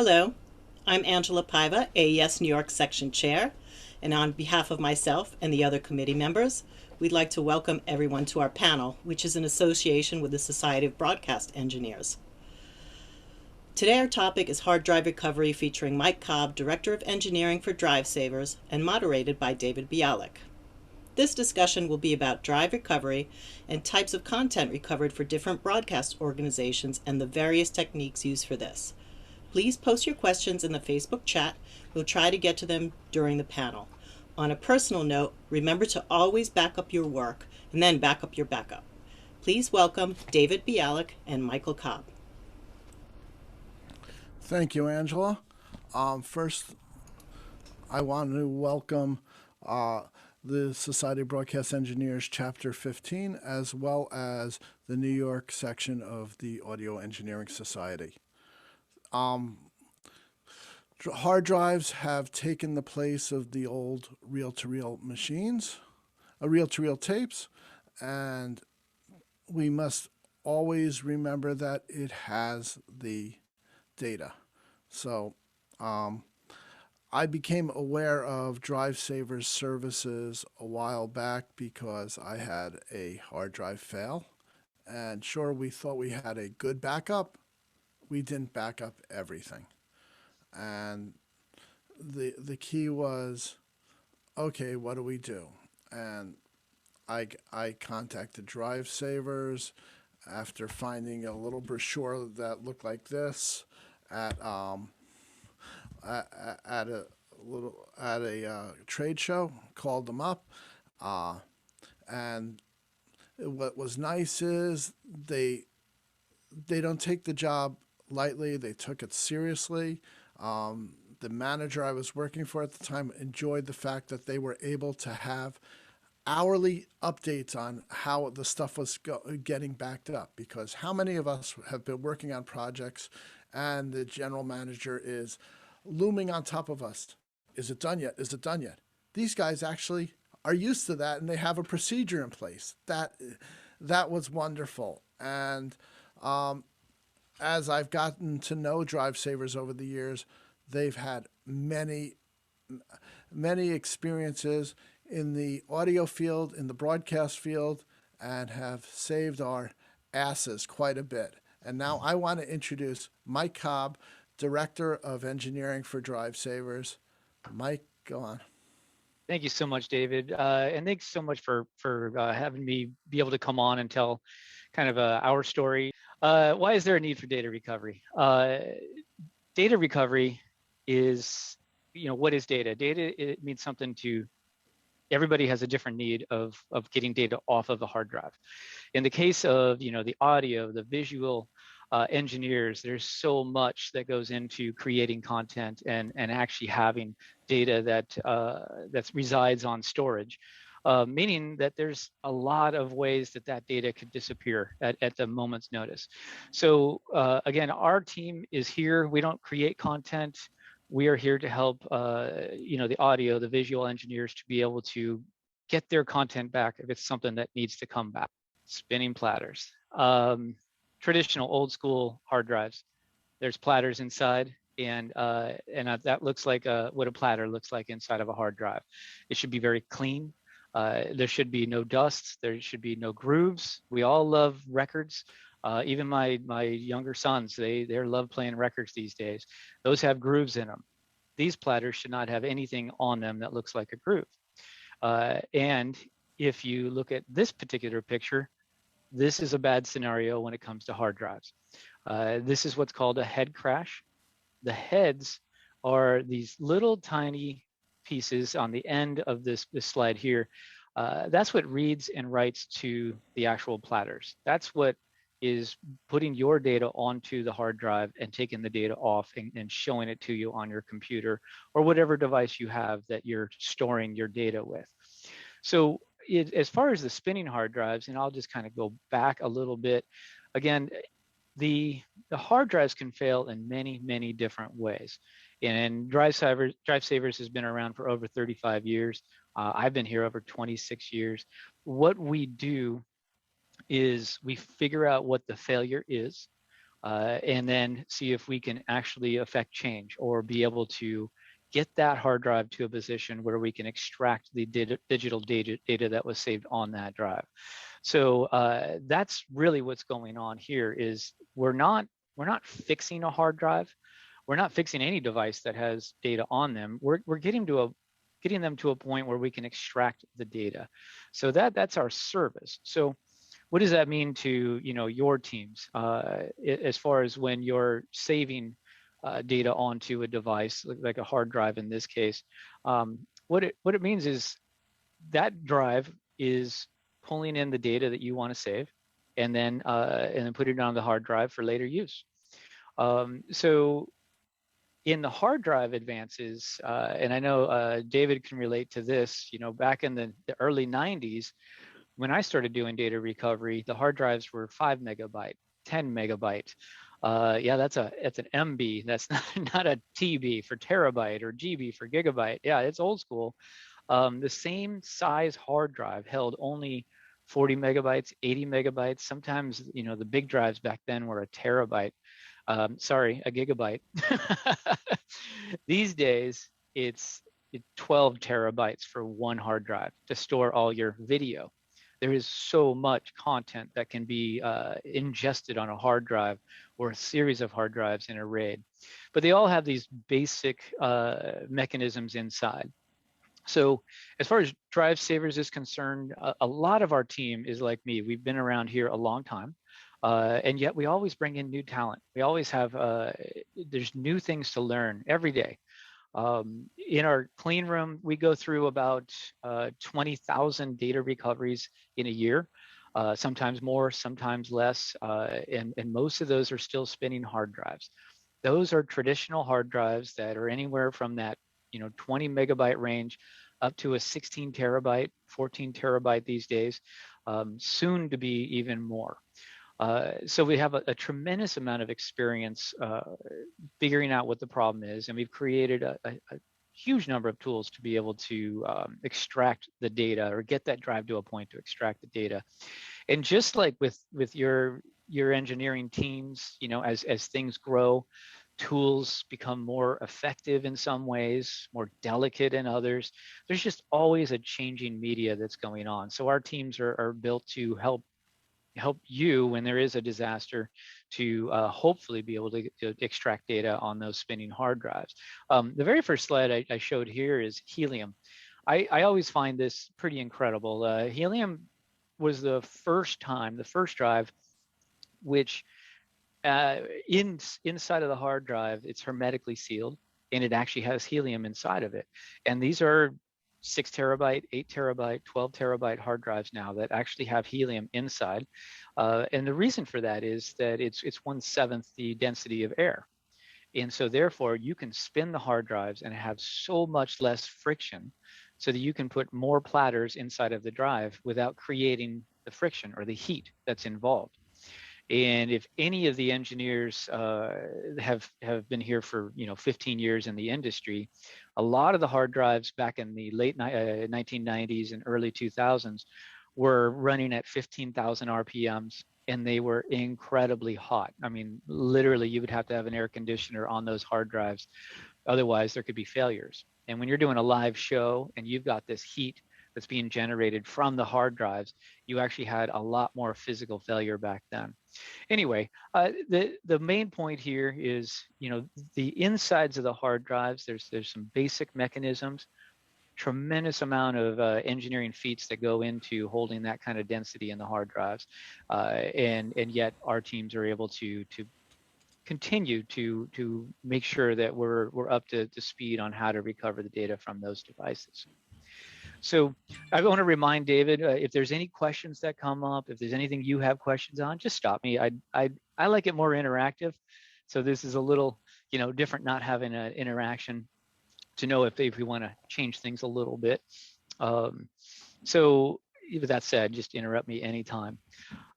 Hello, I'm Angela Paiva, AES New York Section Chair, and on behalf of myself and the other committee members, we'd like to welcome everyone to our panel, which is in association with the Society of Broadcast Engineers. Today our topic is hard drive recovery, featuring Mike Cobb, Director of Engineering for Drivesaves, and moderated by David Bialik. This discussion will be about drive recovery and types of content recovered for different broadcast organizations and the various techniques used for this. Please post your questions in the Facebook chat. We'll try to get to them during the panel. On a personal note, remember to always back up your work and then back up your backup. Please welcome David Bialik and Michael Cobb. Thank you, Angela. First, I want to welcome the Society of Broadcast Engineers Chapter 15, as well as the New York section of the Audio Engineering Society. Hard drives have taken the place of the old reel-to-reel machines, reel-to-reel tapes, and we must always remember that it has the data. So I became aware of Drivesaves services a while back because I had a hard drive fail. And sure, we thought we had a good backup. We didn't back up everything. And the key was, okay, what do we do? And I contacted Drivesaves after finding a little brochure that looked like this at a trade show. Called them up, and what was nice is they don't take the job lightly. They took it seriously. The manager I was working for at the time enjoyed the fact that they were able to have hourly updates on how the stuff was getting backed up, because how many of us have been working on projects and the general manager is looming on top of us? Is it done yet? Is it done yet? These guys actually are used to that, and they have a procedure in place. That was wonderful. And as I've gotten to know Drivesaves over the years, they've had many experiences in the audio field, in the broadcast field, and have saved our asses quite a bit. And now I want to introduce Mike Cobb, Director of Engineering for Drivesaves. Mike, go on. Thank you so much, David. And thanks so much for having me be able to come on and tell kind of our story. Why is there a need for data recovery? Data recovery is, what is data? Data, it means something to everybody. Has a different need of getting data off of a hard drive. In the case of, the audio, the visual engineers, there's so much that goes into creating content and actually having data that resides on storage, meaning that there's a lot of ways that data could disappear at the moment's notice. So again, our team is here. We don't create content. We are here to help the audio, the visual engineers to be able to get their content back if it's something that needs to come back. Spinning platters. Traditional old school hard drives. There's platters inside, and that looks like what a platter looks like inside of a hard drive. It should be very clean. There should be no dust. There should be no grooves. We all love records. Even my younger sons, they love playing records these days. Those have grooves in them. These platters should not have anything on them that looks like a groove. And if you look at this particular picture, this is a bad scenario when it comes to hard drives. This is what's called a head crash. The heads are these little tiny pieces on the end of this slide here. That's what reads and writes to the actual platters. That's what is putting your data onto the hard drive and taking the data off and showing it to you on your computer or whatever device you have that you're storing your data with. So as far as the spinning hard drives, and I'll just kind of go back a little bit, again, the hard drives can fail in many different ways. And Drivesaves has been around for over 35 years. I've been here over 26 years. What we do is we figure out what the failure is. and then see if we can actually affect change or be able to get that hard drive to a position where we can extract the digital data that was saved on that drive. So that's really what's going on here. Is we're not fixing a hard drive. We're not fixing any device that has data on them. We're getting them to a point where we can extract the data. So that's our service. So what does that mean to your teams as far as when you're saving data onto a device like a hard drive in this case? What it means is that drive is pulling in the data that you want to save, and then putting it on the hard drive for later use. So in the hard drive advances, and I know David can relate to this, back in the early 90s, when I started doing data recovery, the hard drives were 5 megabyte, 10 megabyte. Yeah, that's an MB. That's not a TB for terabyte or GB for gigabyte. Yeah, it's old school. The same size hard drive held only 40 megabytes, 80 megabytes. Sometimes, the big drives back then were a terabyte. Sorry, a gigabyte. These days, it's 12 terabytes for one hard drive to store all your video. There is so much content that can be ingested on a hard drive or a series of hard drives in a RAID. But they all have these basic mechanisms inside. So as far as Drivesaves is concerned, a lot of our team is like me. We've been around here a long time. And yet we always bring in new talent. We always have, there's new things to learn every day. In our clean room, we go through about 20,000 data recoveries in a year, sometimes more, sometimes less, and most of those are still spinning hard drives. Those are traditional hard drives that are anywhere from that 20 megabyte range up to a 16 terabyte, 14 terabyte these days, soon to be even more. So we have a tremendous amount of experience figuring out what the problem is, and we've created a huge number of tools to be able to extract the data or get that drive to a point to extract the data. And just like with your engineering teams, as things grow, tools become more effective in some ways, more delicate in others. There's just always a changing media that's going on. So our teams are built to help you when there is a disaster to hopefully be able to extract data on those spinning hard drives. The very first slide I showed here is helium. I always find this pretty incredible. Helium was the first drive which inside of the hard drive, it's hermetically sealed, and it actually has helium inside of it. And these are 6 terabyte, 8 terabyte, 12 terabyte hard drives now that actually have helium inside. And the reason for that is that it's 1/7 the density of air. And so therefore you can spin the hard drives and have so much less friction so that you can put more platters inside of the drive without creating the friction or the heat that's involved. And if any of the engineers have been here for 15 years in the industry, a lot of the hard drives back in the late 1990s and early 2000s were running at 15,000 RPMs, and they were incredibly hot. I mean, literally, you would have to have an air conditioner on those hard drives. Otherwise, there could be failures. And when you're doing a live show and you've got this heat that's being generated from the hard drives, you actually had a lot more physical failure back then. Anyway, the main point here is, the insides of the hard drives, there's some basic mechanisms, tremendous amount of engineering feats that go into holding that kind of density in the hard drives. And yet our teams are able to continue to make sure that we're up to speed on how to recover the data from those devices. So I want to remind David, if there's any questions that come up, if there's anything you have questions on, just stop me. I like it more interactive. So this is a little, different, not having an interaction to know if we want to change things a little bit. So with that said, just interrupt me anytime.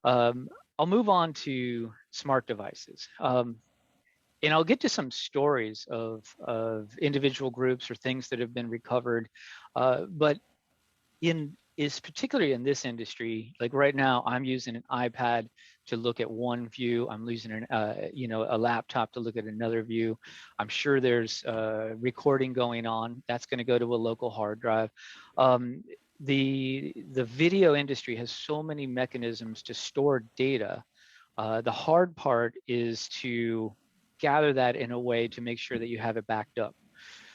I'll move on to smart devices. And I'll get to some stories of individual groups or things that have been recovered. But in is particularly in this industry. Like right now, I'm using an iPad to look at one view. I'm using a laptop to look at another view. I'm sure there's recording going on. That's going to go to a local hard drive. Um, the video industry has so many mechanisms to store data. The hard part is to gather that in a way to make sure that you have it backed up.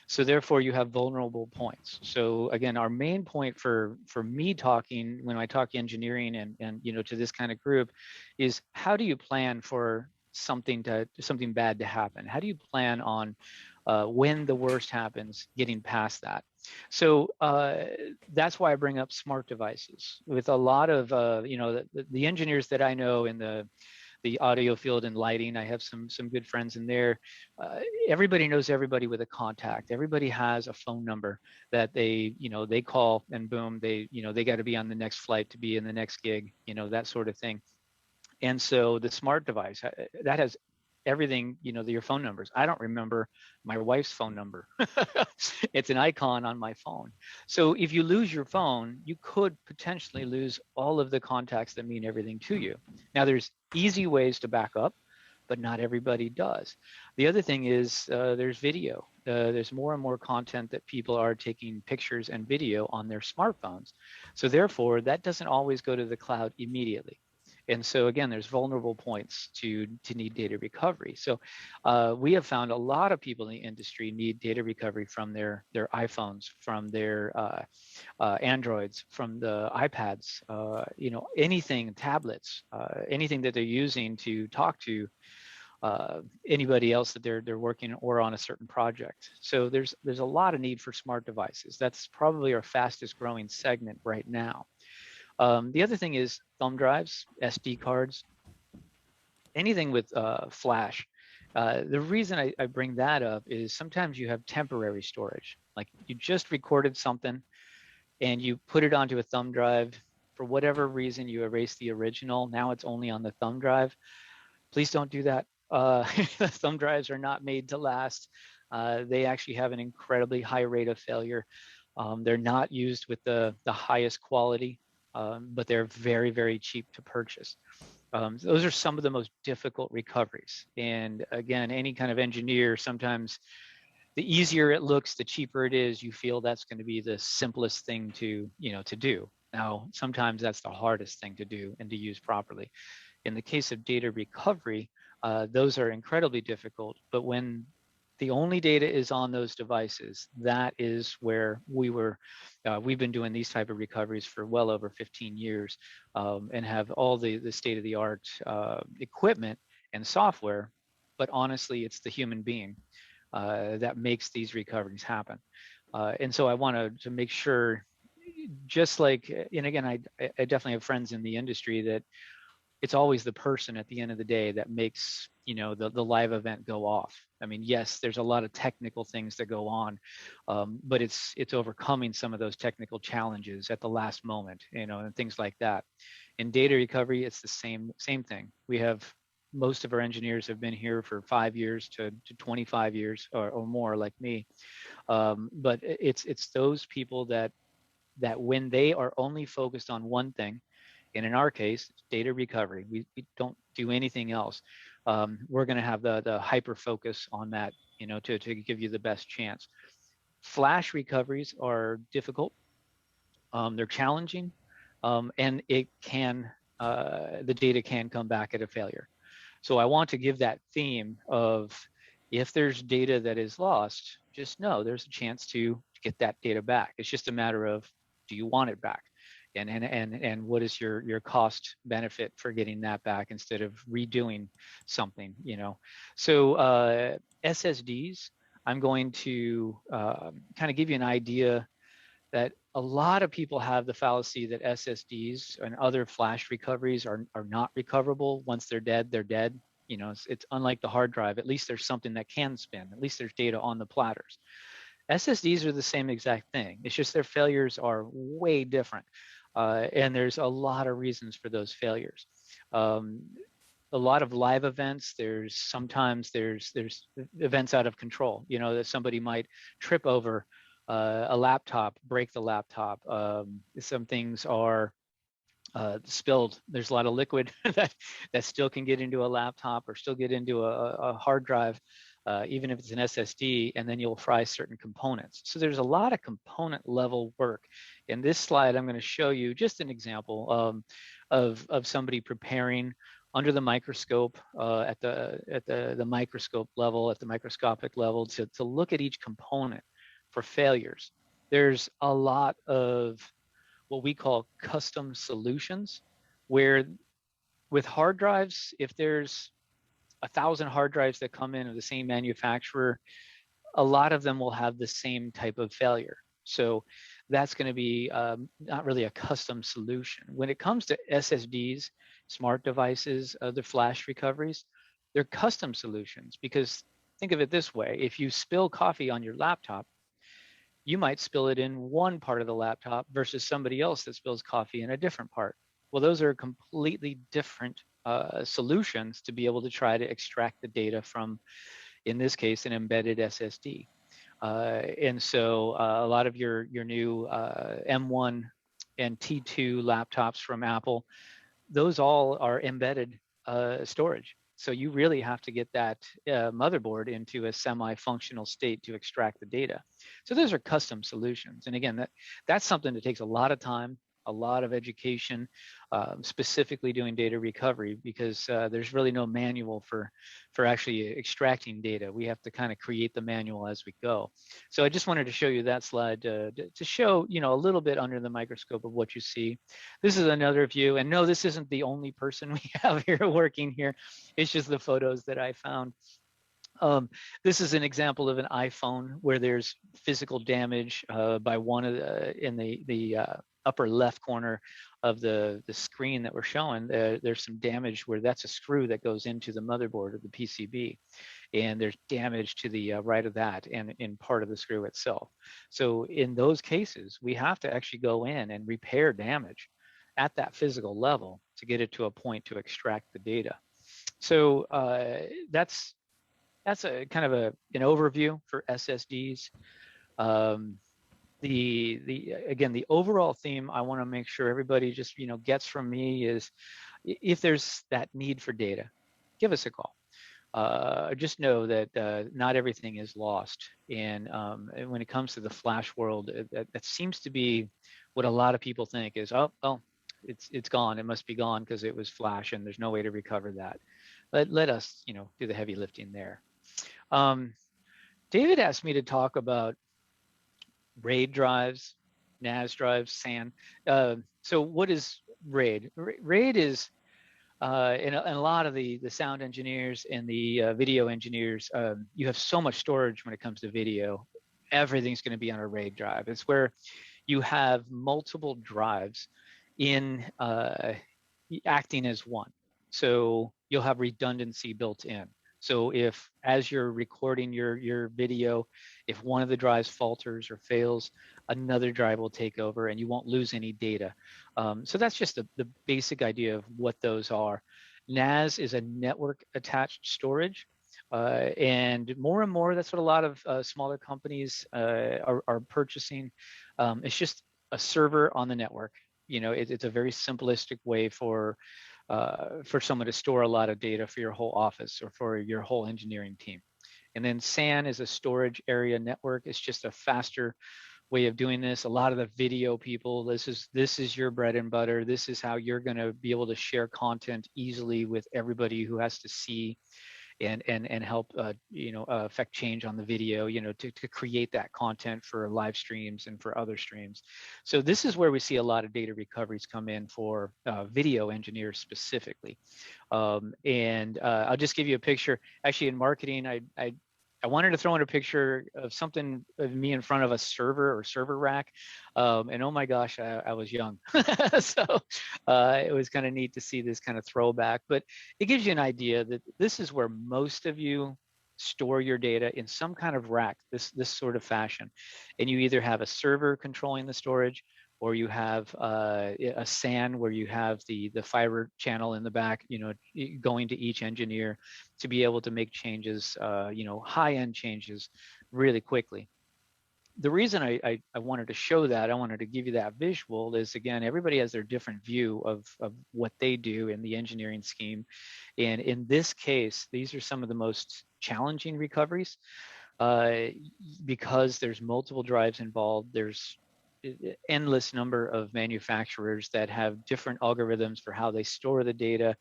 So therefore you have vulnerable points. So again, our main point for me talking, when I talk engineering and to this kind of group, is how do you plan for something bad to happen? How do you plan on when the worst happens, getting past that? So that's why I bring up smart devices. With a lot of the engineers that I know in the audio field and lighting. I have some good friends in there. Everybody knows everybody with a contact. Everybody has a phone number that they call, and boom, they got to be on the next flight to be in the next gig, that sort of thing. And so the smart device that has everything, your phone numbers. I don't remember my wife's phone number. It's an icon on my phone. So if you lose your phone, you could potentially lose all of the contacts that mean everything to you. Now there's easy ways to back up, but not everybody does. The other thing is there's video. There's more and more content that people are taking pictures and video on their smartphones. So therefore, that doesn't always go to the cloud immediately. And so again, there's vulnerable points to need data recovery. So we have found a lot of people in the industry need data recovery from their iPhones, from their Androids, from the iPads, anything, tablets, anything that they're using to talk to anybody else that they're working or on a certain project. So there's a lot of need for smart devices. That's probably our fastest growing segment right now. The other thing is thumb drives, SD cards, anything with flash. The reason I bring that up is sometimes you have temporary storage. Like you just recorded something and you put it onto a thumb drive. For whatever reason, you erase the original. Now it's only on the thumb drive. Please don't do that. Thumb drives are not made to last. They actually have an incredibly high rate of failure. They're not used with the highest quality. But they're very, very cheap to purchase. Those are some of the most difficult recoveries. And again, any kind of engineer, sometimes the easier it looks, the cheaper it is, you feel that's going to be the simplest thing to do. Now, sometimes that's the hardest thing to do and to use properly. In the case of data recovery, those are incredibly difficult, but when the only data is on those devices, that is where we've been doing these type of recoveries for well over 15 years and have all the state-of-the-art equipment and software, but honestly, it's the human being that makes these recoveries happen. And so I want to make sure, just like, and again, I definitely have friends in the industry that it's always the person at the end of the day that makes the live event go off. I mean, yes, there's a lot of technical things that go on, but it's overcoming some of those technical challenges at the last moment, and things like that. In data recovery, it's the same thing. We have most of our engineers have been here for 5 years to 25 years or more, like me. But it's those people that when they are only focused on one thing, and in our case, it's data recovery. We don't do anything else. We're going to have the hyper focus on that, to give you the best chance. Flash recoveries are difficult. They're challenging, and the data can come back at a failure. So I want to give that theme of, if there's data that is lost, just know there's a chance to get that data back. It's just a matter of, do you want it back? And what is your cost benefit for getting that back instead of redoing something, So SSDs, I'm going to kind of give you an idea that a lot of people have the fallacy that SSDs and other flash recoveries are not recoverable. Once they're dead, they're dead. It's unlike the hard drive. At least there's something that can spin. At least there's data on the platters. SSDs are the same exact thing. It's just their failures are way different. And there's a lot of reasons for those failures. A lot of live events, sometimes there's events out of control, that somebody might trip over a laptop, break the laptop. Some things are spilled. There's a lot of liquid that still can get into a laptop or still get into a hard drive, even if it's an SSD, and then you'll fry certain components. So there's a lot of component level work. In this slide, I'm going to show you just an example of somebody preparing under the microscope at the microscope level, at the microscopic level, to look at each component for failures. There's a lot of what we call custom solutions, where with hard drives, if there's 1,000 hard drives that come in of the same manufacturer, a lot of them will have the same type of failure. So that's going to be not really a custom solution. When it comes to SSDs, smart devices, other flash recoveries, they're custom solutions, because think of it this way: if you spill coffee on your laptop, you might spill it in one part of the laptop versus somebody else that spills coffee in a different part. Well, those are completely different solutions to be able to try to extract the data from, in this case, an embedded SSD. And so a lot of your new M1 and T2 laptops from Apple, those all are embedded storage. So you really have to get that motherboard into a semi-functional state to extract the data. So those are custom solutions. And again, that's something that takes a lot of time, a lot of education, specifically doing data recovery, because there's really no manual for actually extracting data. We have to kind of create the manual as we go. So I just wanted to show you that slide to show, you know, a little bit under the microscope of what you see. This is another view, and no, this isn't the only person we have here working here. It's just the photos that I found. This is an example of an iPhone where there's physical damage by one of in the upper left corner of the screen that we're showing. There's some damage where that's a screw that goes into the motherboard of the PCB, and there's damage to the right of that and in part of the screw itself. So in those cases, we have to actually go in and repair damage at that physical level to get it to a point to extract the data. So that's a kind of an overview for SSDs. Again, the overall theme I want to make sure everybody just, you know, gets from me is, if there's that need for data, give us a call. Just know that not everything is lost. And when it comes to the flash world, that seems to be what a lot of people think is, oh, well, it's gone. It must be gone because it was flash and there's no way to recover that. Let us, you know, do the heavy lifting there. David asked me to talk about RAID drives, NAS drives, SAN. So what is RAID? RAID is, in a lot of the sound engineers and the video engineers, you have so much storage when it comes to video. Everything's going to be on a RAID drive. It's where you have multiple drives in acting as one. So you'll have redundancy built in. So if, as you're recording your video, if one of the drives falters or fails, another drive will take over and you won't lose any data. So that's just the basic idea of what those are. NAS is a network attached storage. And more, that's what a lot of smaller companies are purchasing. It's just a server on the network. You know, it's a very simplistic way for someone to store a lot of data for your whole office or for your whole engineering team. And then SAN is a storage area network. It's just a faster way of doing this. A lot of the video people, this is your bread and butter. This is how you're going to be able to share content easily with everybody who has to see and help affect change on the video, you know, to create that content for live streams and for other streams. So this is where we see a lot of data recoveries come in for video engineers specifically. I'll just give you a picture. Actually, in marketing, I wanted to throw in a picture of something of me in front of a server or server rack. And oh my gosh, I was young. So it was kind of neat to see this kind of throwback, but it gives you an idea that this is where most of you store your data, in some kind of rack, this sort of fashion. And you either have a server controlling the storage, or you have a SAN where you have the fiber channel in the back, you know, going to each engineer to be able to make changes, high-end changes really quickly. the reason I wanted to show that, I wanted to give you that visual is, again, everybody has their different view of what they do in the engineering scheme. And in this case, these are some of the most challenging recoveries because there's multiple drives involved. There's endless number of manufacturers that have different algorithms for how they store the data,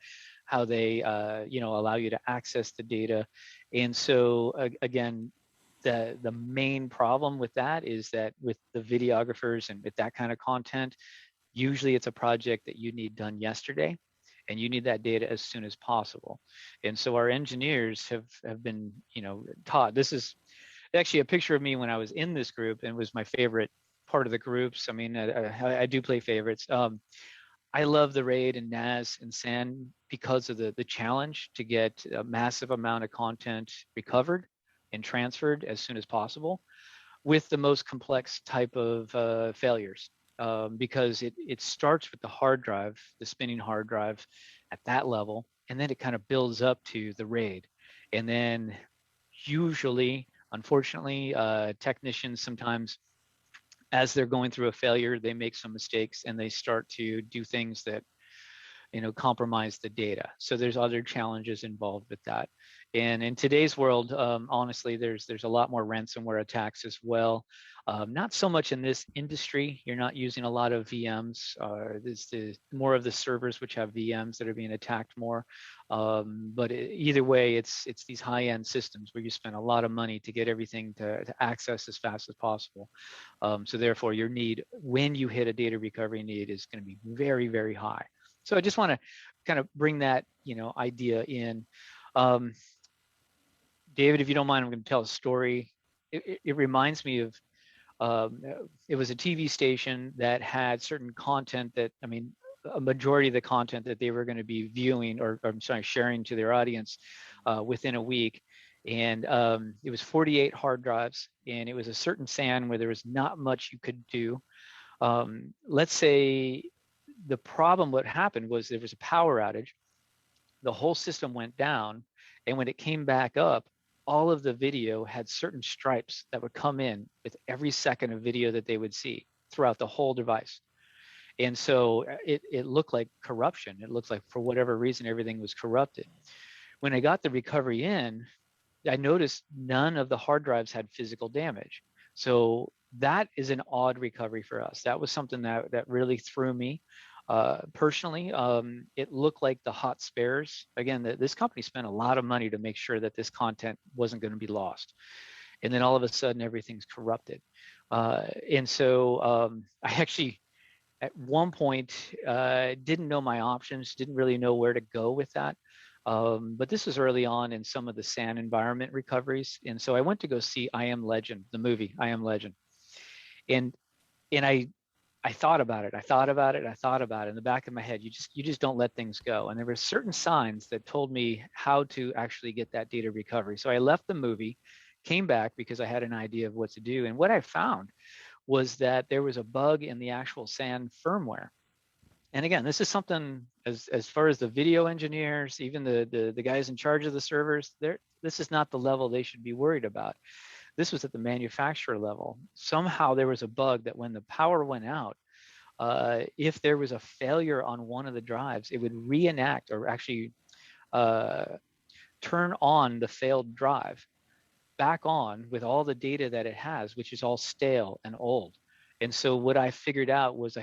how they allow you to access the data. And so again, the main problem with that is that with the videographers and with that kind of content, usually it's a project that you need done yesterday, and you need that data as soon as possible. And so our engineers have been taught. This is actually a picture of me when I was in this group, and was my favorite part of the groups. I mean, I do play favorites. I love the RAID and NAS and SAN because of the challenge to get a massive amount of content recovered and transferred as soon as possible with the most complex type of failures. Because it starts with the hard drive, the spinning hard drive at that level, and then it kind of builds up to the RAID. And then usually, unfortunately, technicians sometimes, as they're going through a failure, they make some mistakes and they start to do things that compromise the data. So there's other challenges involved with that. And in today's world, honestly, there's a lot more ransomware attacks as well. Not so much in this industry. You're not using a lot of VMs. There's more of the servers which have VMs that are being attacked more. But either way, it's these high-end systems where you spend a lot of money to get everything to access as fast as possible. So therefore, your need, when you hit a data recovery need, is going to be very, very high. So I just want to kind of bring that, idea in. David, if you don't mind, I'm going to tell a story. It reminds me of, it was a TV station that had certain content that, I mean, a majority of the content that they were going to be viewing, or I'm sorry, sharing to their audience within a week. And it was 48 hard drives, and it was a certain SAN where there was not much you could do. Let's say the problem, what happened was there was a power outage, the whole system went down, and when it came back up, all of the video had certain stripes that would come in with every second of video that they would see throughout the whole device. And so it looked like corruption. It looked like, for whatever reason, everything was corrupted. When I got the recovery in, I noticed none of the hard drives had physical damage. So that is an odd recovery for us. That was something that really threw me. Personally, it looked like the hot spares. Again, this company spent a lot of money to make sure that this content wasn't going to be lost. And then all of a sudden, everything's corrupted. And so I actually, at one point, didn't know my options, didn't really know where to go with that. But this was early on in some of the SAN environment recoveries. And so I went to go see I Am Legend, the movie I Am Legend. And I thought about it. I thought about it in the back of my head. You just don't let things go. And there were certain signs that told me how to actually get that data recovery. So I left the movie, came back because I had an idea of what to do. And what I found was that there was a bug in the actual SAN firmware. And again, this is something, as far as the video engineers, even the guys in charge of the servers, this is not the level they should be worried about. This was at the manufacturer level. Somehow there was a bug that when the power went out, if there was a failure on one of the drives, it would reenact, or actually turn on the failed drive back on with all the data that it has, which is all stale and old. And so what I figured out was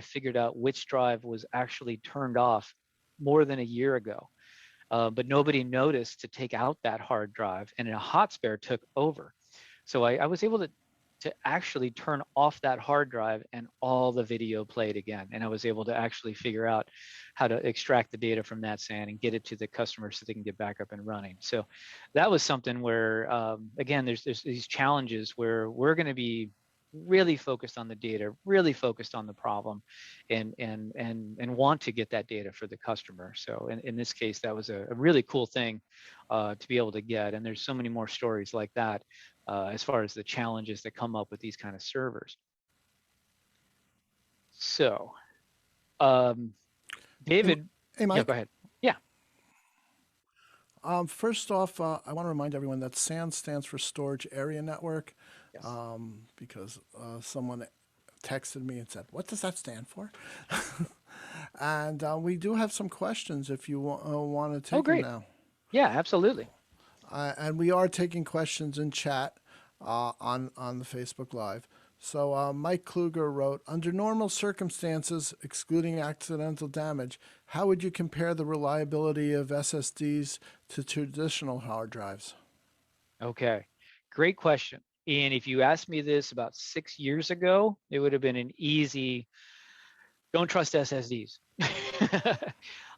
which drive was actually turned off more than a year ago. But nobody noticed to take out that hard drive, and a hot spare took over. So I was able to actually turn off that hard drive, and all the video played again. And I was able to actually figure out how to extract the data from that SAN and get it to the customer so they can get back up and running. So that was something where, again, there's these challenges where we're going to be really focused on the data, really focused on the problem, and want to get that data for the customer. So in this case, that was a really cool thing to be able to get. And there's so many more stories like that as far as the challenges that come up with these kind of servers. So David, Hey, Mike. yeah, go ahead. Yeah. First off, I want to remind everyone that SAN stands for Storage Area Network. Yes. because someone texted me and said, "What does that stand for?" And we do have some questions if you want to Oh, take them great. now. Yeah, absolutely. And we are taking questions in chat on the Facebook Live. So Mike Kluger wrote, under normal circumstances, excluding accidental damage, how would you compare the reliability of SSDs to traditional hard drives? Okay, great question. And if you asked me this about 6 years ago, it would have been an easy, don't trust SSDs.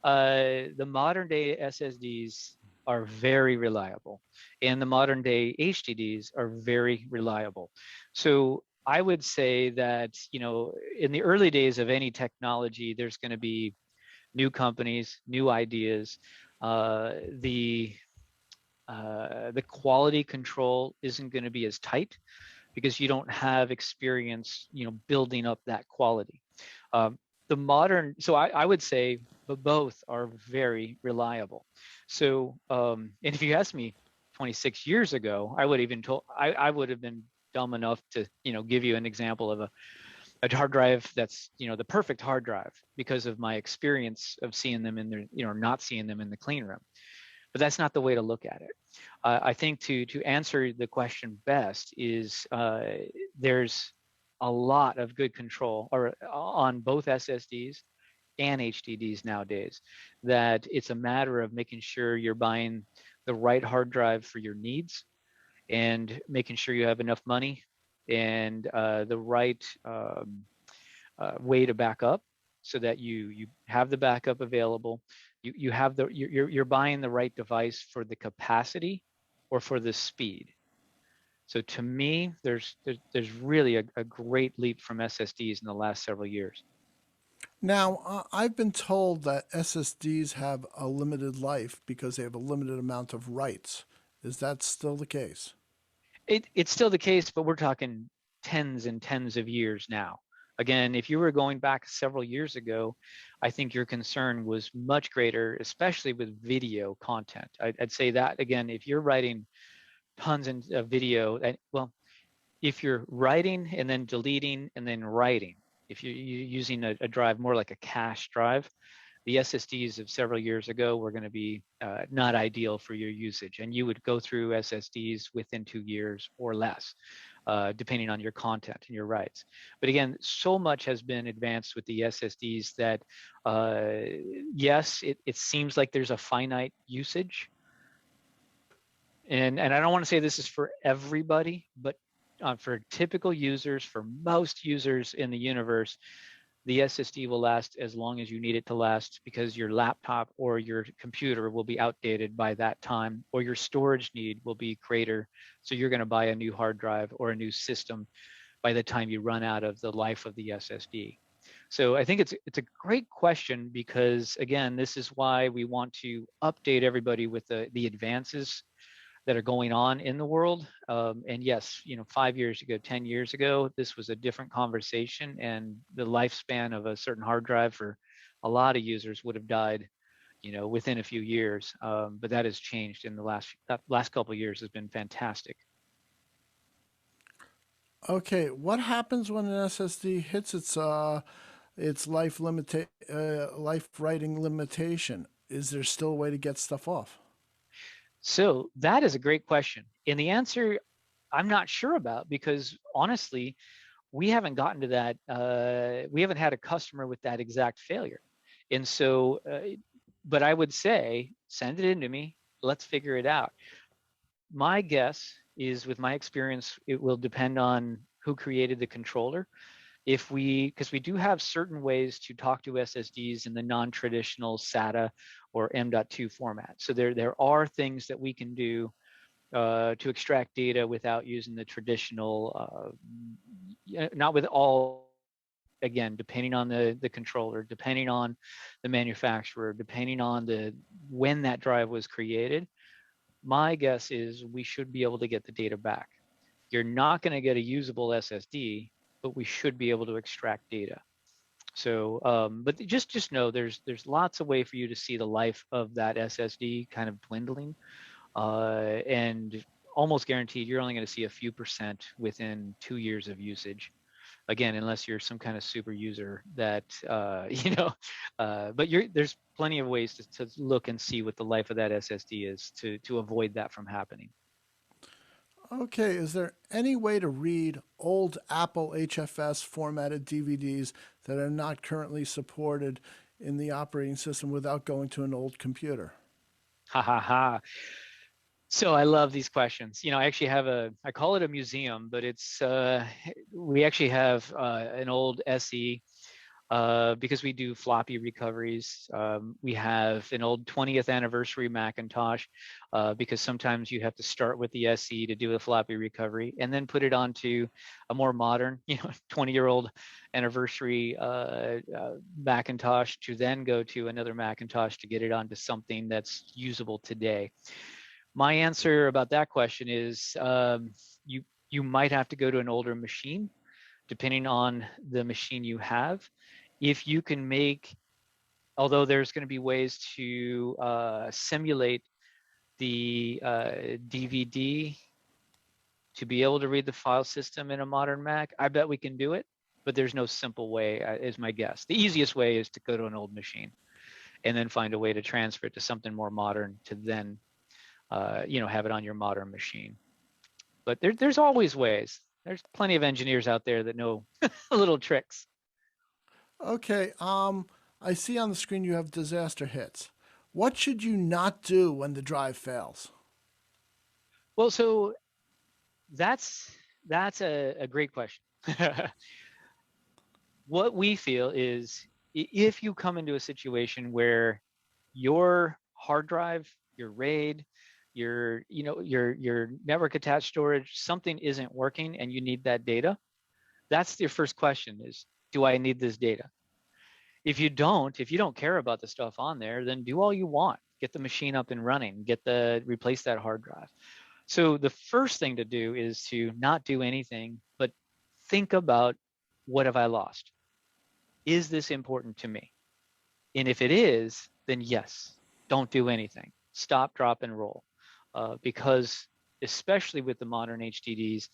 The modern day SSDs are very reliable, and the modern day HDDs are very reliable. So I would say that, in the early days of any technology, there's going to be new companies, new ideas. Uh, the the quality control isn't going to be as tight because you don't have experience, building up that quality. Um, the modern, so I would say both are very reliable. So, and if you asked me 26 years ago, I would even told, I would have been dumb enough to, give you an example of a hard drive that's, the perfect hard drive because of my experience of seeing them in their, not seeing them in the clean room. But that's not the way to look at it. I think to answer the question best is there's a lot of good control or on both SSDs and HDDs nowadays, that it's a matter of making sure you're buying the right hard drive for your needs and making sure you have enough money and the right way to back up so that you have the backup available. You have you're buying the right device for the capacity or for the speed. So to me, there's really a great leap from SSDs in the last several years. Now, I've been told that SSDs have a limited life because they have a limited amount of writes. Is that still the case? It's still the case, but we're talking tens and tens of years now. Again, if you were going back several years ago, I think your concern was much greater, especially with video content. I'd say that again, if you're writing tons of video, well, if you're writing and then deleting and then writing, if you're using a drive more like a cache drive, the SSDs of several years ago were going to be not ideal for your usage. And you would go through SSDs within 2 years or less, depending on your content and your writes. But again, so much has been advanced with the SSDs that, yes, it seems like there's a finite usage. And I don't want to say this is for everybody, but for typical users, for most users in the universe, the SSD will last as long as you need it to last because your laptop or your computer will be outdated by that time, or your storage need will be greater. So you're going to buy a new hard drive or a new system by the time you run out of the life of the SSD. So I think it's a great question because again, this is why we want to update everybody with the advances that are going on in the world. And yes, 5 years ago, 10 years ago, this was a different conversation, and the lifespan of a certain hard drive for a lot of users would have died, within a few years. But that has changed in the last couple of years has been fantastic. Okay, what happens when an SSD hits its life writing limitation? Is there still a way to get stuff off? So that is a great question. And the answer I'm not sure about because honestly, we haven't gotten to that. We haven't had a customer with that exact failure. And so, but I would say, send it in to me. Let's figure it out. My guess is, with my experience, it will depend on who created the controller. Because we do have certain ways to talk to SSDs in the non-traditional SATA or M.2 format. So there are things that we can do to extract data without using the traditional, not with all, again, depending on the controller, depending on the manufacturer, depending on when that drive was created. My guess is we should be able to get the data back. You're not going to get a usable SSD, but we should be able to extract data. So, but just know there's lots of way for you to see the life of that SSD kind of dwindling, and almost guaranteed you're only going to see a few percent within 2 years of usage. Again, unless you're some kind of super user that, but there's plenty of ways to look and see what the life of that SSD is to avoid that from happening. Okay, is there any way to read old Apple HFS formatted DVDs that are not currently supported in the operating system without going to an old computer? Ha ha ha. So I love these questions. I actually have I call it a museum, but we actually have an old SE because we do floppy recoveries. We have an old 20th anniversary Macintosh because sometimes you have to start with the SE to do a floppy recovery and then put it onto a more modern, 20-year-old anniversary Macintosh to then go to another Macintosh to get it onto something that's usable today. My answer about that question is you might have to go to an older machine, depending on the machine you have. If you can make, although there's going to be ways to simulate the DVD to be able to read the file system in a modern Mac, I bet we can do it, but there's no simple way, is my guess. The easiest way is to go to an old machine and then find a way to transfer it to something more modern to then have it on your modern machine. But there's always ways. There's plenty of engineers out there that know little tricks. Okay, I see on the screen you have disaster hits. What should you not do when the drive fails? Well, so that's a great question. What we feel is if you come into a situation where your hard drive, your RAID, your network attached storage, something isn't working and you need that data, that's your first question is, do I need this data? If you don't care about the stuff on there, then do all you want. Get the machine up and running, replace that hard drive. So the first thing to do is to not do anything, but think about, what have I lost? Is this important to me? And if it is, then yes, don't do anything. Stop, drop, and roll. Because especially with the modern HDDs,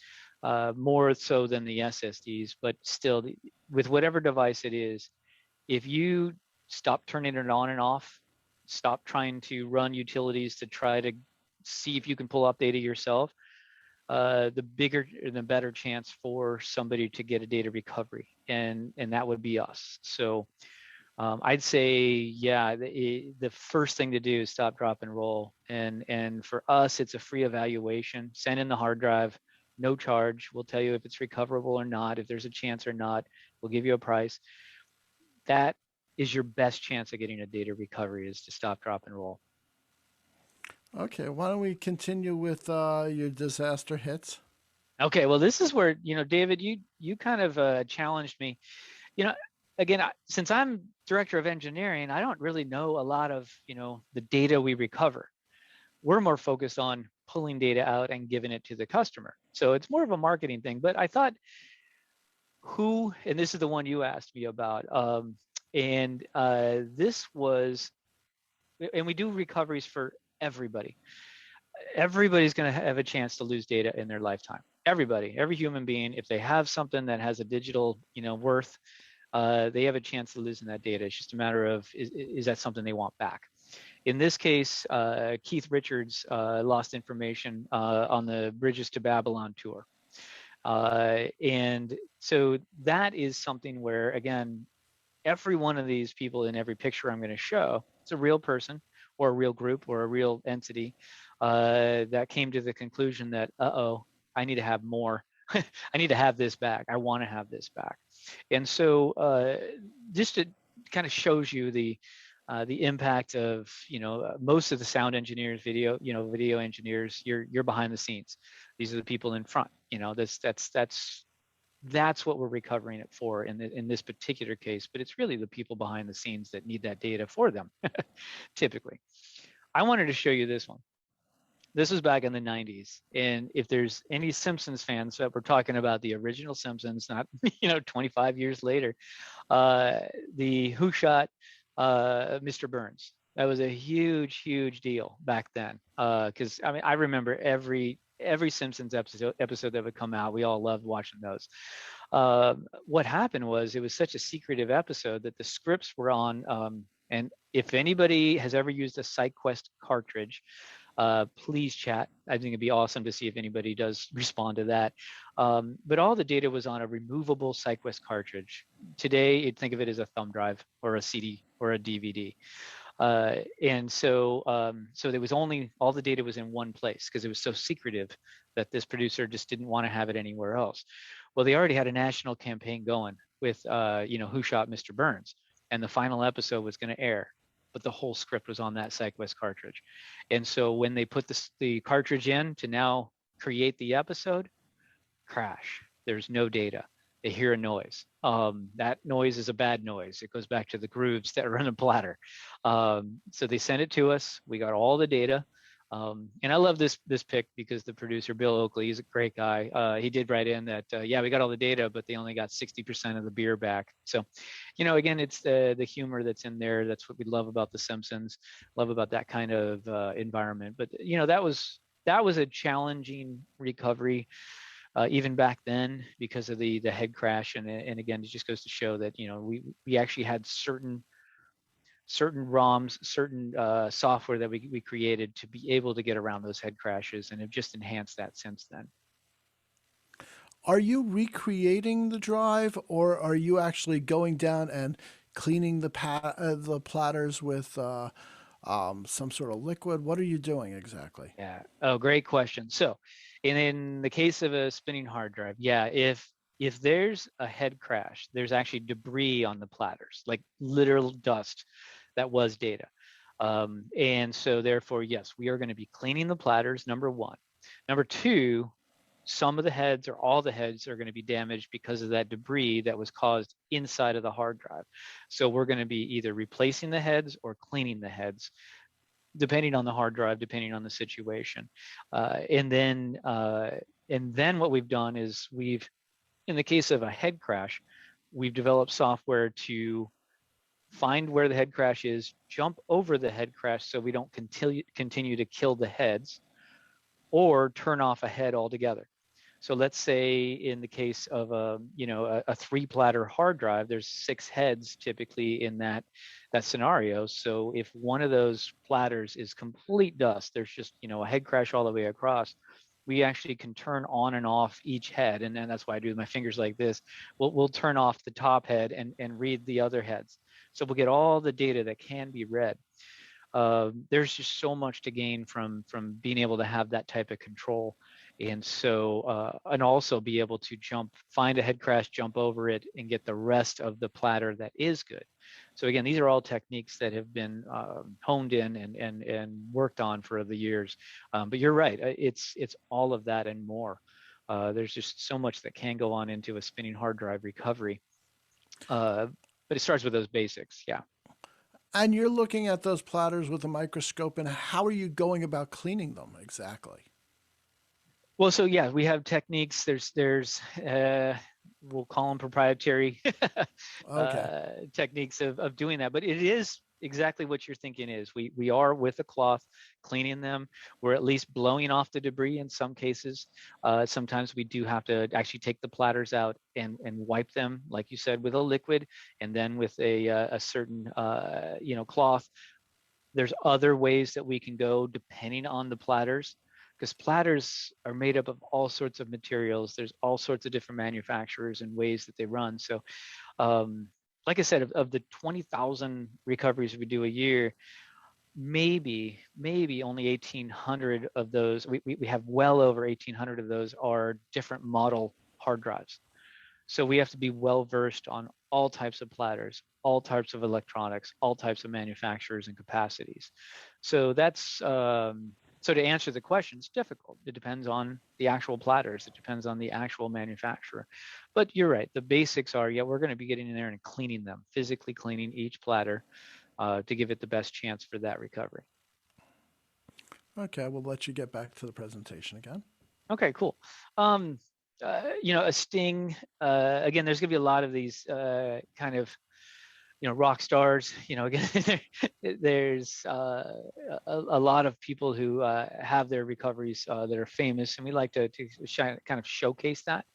more so than the SSDs, but still, with whatever device it is, if you stop turning it on and off, stop trying to run utilities to try to see if you can pull up data yourself, the bigger and the better chance for somebody to get a data recovery, and that would be us. So I'd say, yeah, the first thing to do is stop, drop, and roll. And for us, it's a free evaluation. Send in the hard drive, no charge. We'll tell you if it's recoverable or not, if there's a chance or not. We'll give you a price. That is your best chance of getting a data recovery, is to stop, drop, and roll. Okay, why don't we continue with your disaster hits? Okay, well, this is where, David, you kind of challenged me. Again, since I'm director of engineering, I don't really know a lot of, the data we recover. We're more focused on pulling data out and giving it to the customer. So it's more of a marketing thing. But I thought, and this is the one you asked me about, this was, and we do recoveries for everybody. Everybody's going to have a chance to lose data in their lifetime. Everybody, every human being, if they have something that has a digital, worth, they have a chance to losing that data. It's just a matter of, is that something they want back? In this case, Keith Richards lost information on the Bridges to Babylon tour. And so that is something where, again, every one of these people in every picture I'm going to show, it's a real person or a real group or a real entity that came to the conclusion that, I need to have more. I need to have this back. I want to have this back. And so just to kind of shows you the impact of, most of the sound engineers, video engineers, you're behind the scenes. These are the people in front. That's what we're recovering it for in this particular case. But it's really the people behind the scenes that need that data for them, typically. I wanted to show you this one. This was back in the 90s. And if there's any Simpsons fans that we're talking about the original Simpsons, not, 25 years later, the Who Shot Mr. Burns. That was a huge, huge deal back then. Because I remember every every Simpsons episode that would come out. We all loved watching those. What happened was it was such a secretive episode that the scripts were on. And if anybody has ever used a SideQuest cartridge, please chat. I think it'd be awesome to see if anybody does respond to that. But all the data was on a removable SideQuest cartridge. Today, you'd think of it as a thumb drive or a CD or a DVD. And so there was only, all the data was in one place because it was so secretive that this producer just didn't want to have it anywhere else. Well, they already had a national campaign going with, Who Shot Mr. Burns? And the final episode was going to air, but the whole script was on that SideQuest cartridge. And so when they put the cartridge in to now create the episode, crash. There's no data. They hear a noise. That noise is a bad noise. It goes back to the grooves that run a platter. So they sent it to us. We got all the data. And I love this pick because the producer, Bill Oakley, he's a great guy. He did write in that, yeah, we got all the data, but they only got 60% of the beer back. So, again, it's the humor that's in there. That's what we love about The Simpsons, love about that kind of environment. But, that was a challenging recovery. Even back then, because of the head crash, and again, it just goes to show that we actually had certain ROMs, certain software that we created to be able to get around those head crashes, and have just enhanced that since then. Are you recreating the drive, or are you actually going down and cleaning the platters with some sort of liquid? What are you doing exactly? Yeah. Oh, great question. So, in the case of a spinning hard drive, yeah, if there's a head crash, there's actually debris on the platters, like literal dust that was data. And so therefore, yes, we are going to be cleaning the platters, number one. Number two, some of the heads or all the heads are going to be damaged because of that debris that was caused inside of the hard drive. So we're going to be either replacing the heads or cleaning the heads, depending on the hard drive, depending on the situation. And then what we've done is in the case of a head crash, we've developed software to find where the head crash is, jump over the head crash so we don't continue to kill the heads, or turn off a head altogether. So let's say in the case of a 3-platter hard drive, there's 6 heads typically in that scenario. So if one of those platters is complete dust, there's just a head crash all the way across, we actually can turn on and off each head, and then that's why I do my fingers like this. We'll turn off the top head and read the other heads. So we'll get all the data that can be read. There's just so much to gain from being able to have that type of control. And so, and also be able to find a head crash, jump over it, and get the rest of the platter that is good. So again, these are all techniques that have been honed in and worked on for the years. But you're right, it's all of that and more. There's just so much that can go on into a spinning hard drive recovery. But it starts with those basics, yeah. And you're looking at those platters with a microscope, and how are you going about cleaning them exactly? Well, so yeah, we have techniques. There's we'll call them proprietary techniques of doing that, but it is exactly what you're thinking is. We are with a cloth cleaning them. We're at least blowing off the debris in some cases. Sometimes we do have to actually take the platters out and wipe them, like you said, with a liquid, and then with a certain cloth. There's other ways that we can go depending on the platters, because platters are made up of all sorts of materials. There's all sorts of different manufacturers and ways that they run. So like I said, of the 20,000 recoveries we do a year, maybe only 1,800 of those, we have well over 1,800 of those are different model hard drives. So we have to be well versed on all types of platters, all types of electronics, all types of manufacturers and capacities. So that's, so to answer the question, it's difficult. It depends on the actual platters. It depends on the actual manufacturer. But you're right. The basics are, yeah, we're going to be getting in there and cleaning them, physically cleaning each platter to give it the best chance for that recovery. Okay, we'll let you get back to the presentation again. Okay, cool. A sting, again, there's going to be a lot of these kind of rock stars. Again, there's a lot of people who have their recoveries that are famous, and we like to kind of showcase that.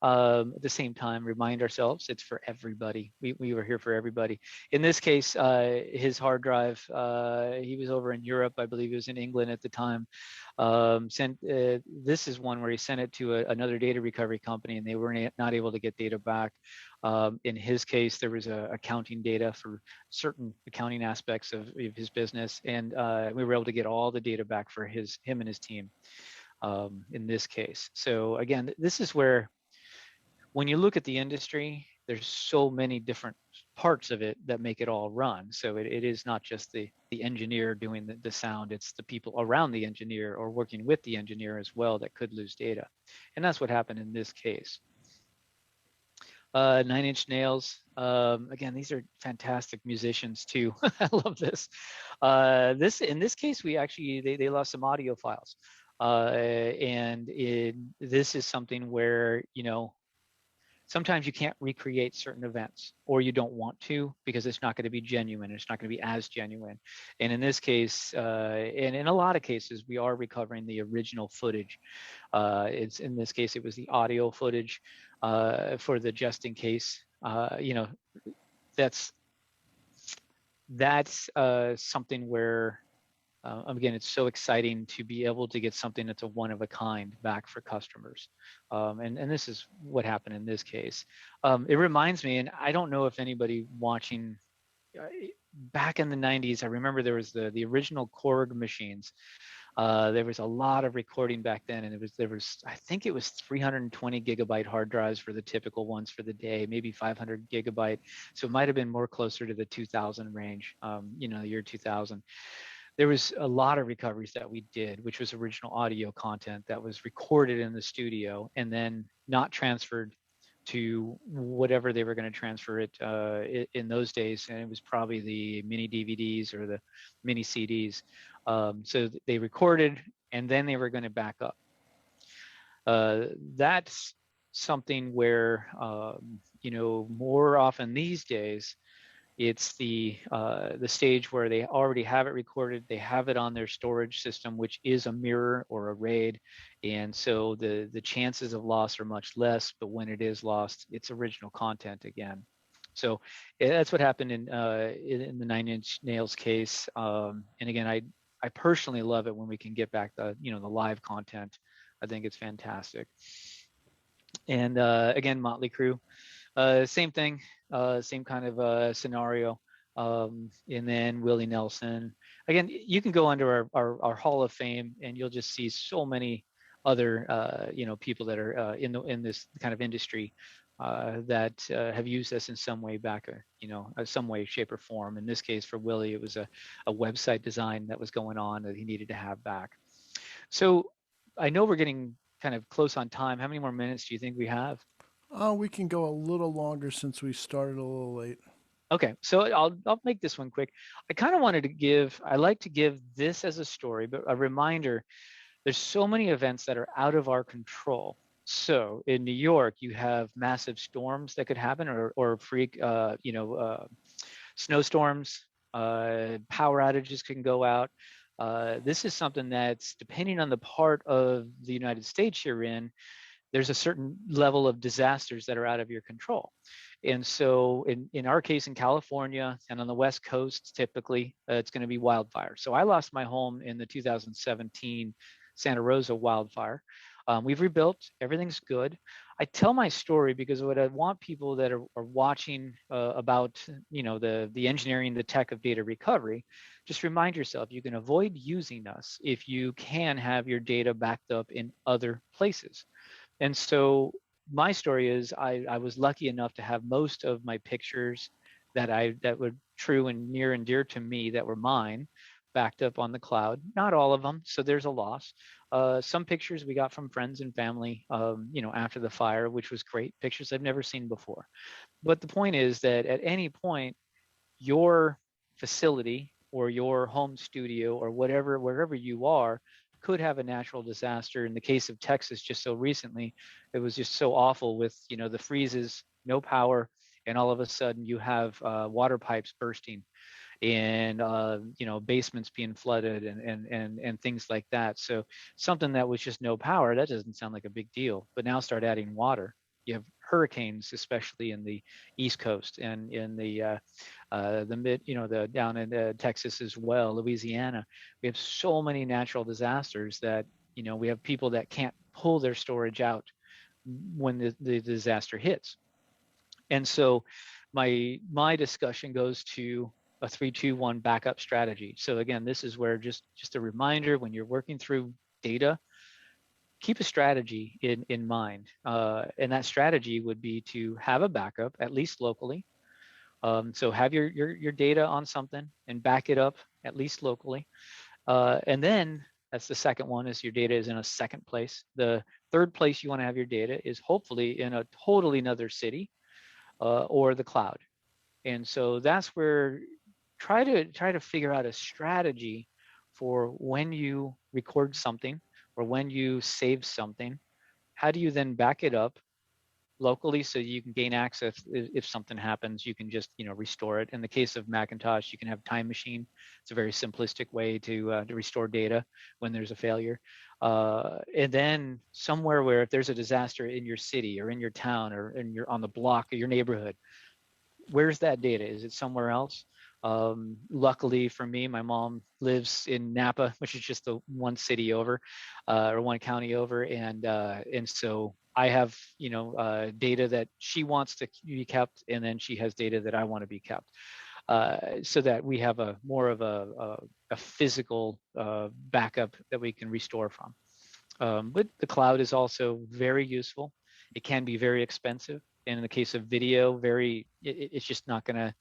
At the same time, remind ourselves it's for everybody. We were here for everybody. In this case, his hard drive, he was over in Europe, I believe he was in England at the time. This is one where he sent it to another data recovery company, and they were not able to get data back. In his case, there was accounting data for certain accounting aspects of his business, and we were able to get all the data back for him and his team in this case. So again, this is where, when you look at the industry, there's so many different parts of it that make it all run. So it is not just the engineer doing the sound, it's the people around the engineer or working with the engineer as well that could lose data. And that's what happened in this case. 9 Inch Nails, again, these are fantastic musicians too. I love this. In this case, they lost some audio files. This is something where, sometimes you can't recreate certain events, or you don't want to, because it's not going to be genuine. It's not going to be as genuine. And in this case, and in a lot of cases, we are recovering the original footage. In this case, it was the audio footage for the just in case. That's something where, again, it's so exciting to be able to get something that's a one of a kind back for customers. And this is what happened in this case. It reminds me, and I don't know if anybody watching back in the 90s, I remember there was the original Korg machines. There was a lot of recording back then, and I think it was 320 gigabyte hard drives for the typical ones for the day, maybe 500 gigabyte. So it might have been more closer to the 2000 range, the year 2000. There was a lot of recoveries that we did, which was original audio content that was recorded in the studio and then not transferred to whatever they were going to transfer it in those days. And it was probably the mini DVDs or the mini CDs. So they recorded and then they were going to back up. That's something where, more often these days, it's the stage where they already have it recorded. They have it on their storage system, which is a mirror or a RAID. And so the chances of loss are much less, but when it is lost, it's original content again. So that's what happened in the 9 Inch Nails case. And again, I personally love it when we can get back the live content. I think it's fantastic. And again, Motley Crue. Same thing, same kind of scenario. And then Willie Nelson. Again, you can go under our Hall of Fame and you'll just see so many other people that are in this kind of industry that have used us in some way back, some way, shape, or form. In this case, for Willie, it was a website design that was going on that he needed to have back. So I know we're getting kind of close on time. How many more minutes do you think we have? We can go a little longer since we started a little late. Okay, so I'll make this one quick. I kind of wanted to I like to give this as a story, but a reminder, there's so many events that are out of our control. So in New York, you have massive storms that could happen, or freak, snowstorms, power outages can go out. This is something that's, depending on the part of the United States you're in, there's a certain level of disasters that are out of your control. And so in our case in California and on the West Coast, typically it's going to be wildfire. So I lost my home in the 2017 Santa Rosa wildfire. We've rebuilt, everything's good. I tell my story because what I want people that are watching about the engineering, the tech of data recovery, just remind yourself you can avoid using us if you can have your data backed up in other places. And so my story is I was lucky enough to have most of my pictures that were true and near and dear to me, that were mine, backed up on the cloud. Not all of them, so there's a loss. Some pictures we got from friends and family, after the fire, which was great. Pictures I've never seen before. But the point is that at any point, your facility or your home studio or wherever you are, could have a natural disaster. In the case of Texas, just so recently, it was just so awful with the freezes, no power, and all of a sudden you have water pipes bursting and basements being flooded and things like that. So something that was just no power, that doesn't sound like a big deal. But now start adding water. You have hurricanes, especially in the East Coast and in the mid, the down in Texas as well, Louisiana. We have so many natural disasters that we have people that can't pull their storage out when the disaster hits. And so my discussion goes to a 3-2-1 backup strategy. So again, this is where just a reminder, when you're working through data, keep a strategy in mind. And that strategy would be to have a backup, at least locally. So have your data on something and back it up at least locally. And then that's the second one, is your data is in a second place. The third place you want to have your data is hopefully in a totally another city or the cloud. And so that's where try to figure out a strategy for when you record something or when you save something. How do you then back it up locally so you can gain access if something happens? You can just restore it. In the case of Macintosh, you can have Time Machine. It's a very simplistic way to restore data when there's a failure. And then somewhere where if there's a disaster in your city or in your town or on the block of your neighborhood, where's that data? Is it somewhere else? Luckily for me, my mom lives in Napa, which is just the one city over, or one county over, and so I have data that she wants to be kept, and then she has data that I want to be kept, so that we have a more of a physical backup that we can restore from. But the cloud is also very useful. It can be very expensive. And in the case of video, it's just not gonna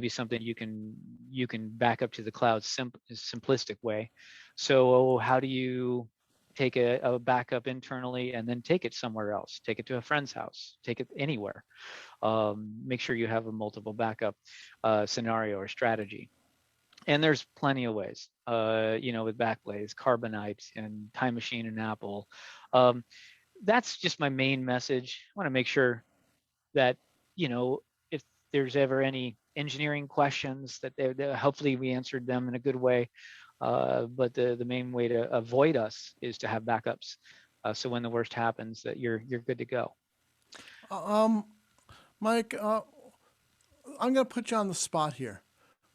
be something you can back up to the cloud simplistic way. So how do you take a backup internally and then take it somewhere else? Take it to a friend's house, take it anywhere. Make sure you have a multiple backup scenario or strategy. And there's plenty of ways, with Backblaze, Carbonite, and Time Machine and Apple. That's just my main message. I want to make sure that, if there's ever any engineering questions, that hopefully we answered them in a good way. But the main way to avoid us is to have backups. So when the worst happens, that you're good to go. Mike, I'm going to put you on the spot here.